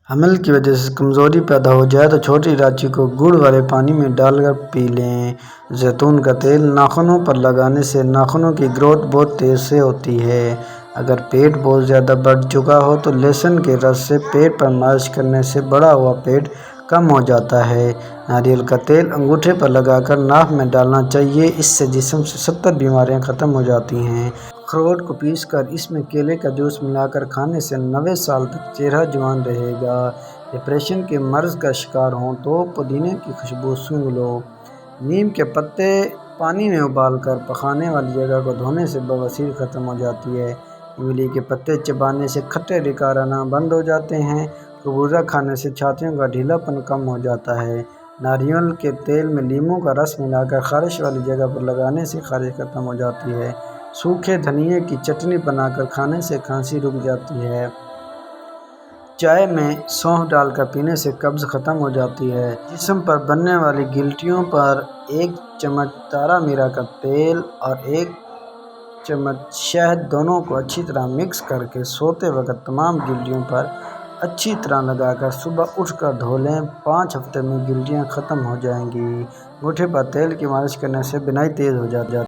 حمل کی وجہ سے کمزوری پیدا ہو جائے تو چھوٹی الائچی کو گڑ والے پانی میں ڈال کر پی لیں۔ زیتون کا تیل ناخنوں پر لگانے سے ناخنوں کی گروتھ بہت تیز سے ہوتی ہے۔ اگر پیٹ بہت زیادہ بڑھ چکا ہو تو لہسن کے رس سے پیٹ پر مالش کرنے سے بڑھا ہوا پیٹ کم ہو جاتا ہے۔ ناریل کا تیل انگوٹھے پر لگا کر ناک میں ڈالنا چاہیے، اس سے جسم سے 70 بیماریاں ختم ہو جاتی ہیں۔ اخروٹ کو پیس کر اس میں کیلے کا جوس ملا کر کھانے سے 90 سال تک چہرہ جوان رہے گا۔ ڈپریشن کے مرض کا شکار ہوں تو پودینے کی خوشبو سونگھ لو۔ نیم کے پتے پانی میں ابال کر پخانے والی جگہ کو دھونے سے بواسیر ختم ہو جاتی ہے۔ املی کے پتے چبانے سے کھٹے ڈکار آنا بند ہو جاتے ہیں۔ خربوزہ کھانے سے چھاتیوں کا ڈھیلا پن کم ہو جاتا ہے۔ ناریل کے تیل میں لیموں کا رس ملا کر خارش والی جگہ پر لگانے سے خارش ختم ہو جاتی ہے۔ سوکھے دھنیے کی چٹنی بنا کر کھانے سے کھانسی رک جاتی ہے۔ چائے میں سونف ڈال کر پینے سے قبض ختم ہو جاتی ہے۔ جسم پر بننے والی گلٹیوں پر 1 چمچ تارا میرا کا تیل اور 1 چمچ شہد دونوں کو اچھی طرح مکس کر کے سوتے وقت تمام گلٹیوں پر اچھی طرح لگا کر صبح اٹھ کر دھو لیں۔ 5 ہفتے میں گلٹیاں ختم ہو جائیں گی۔ انگوٹھے پر تیل کی مالش کرنے سے بینائی تیز ہو جاتی ہے۔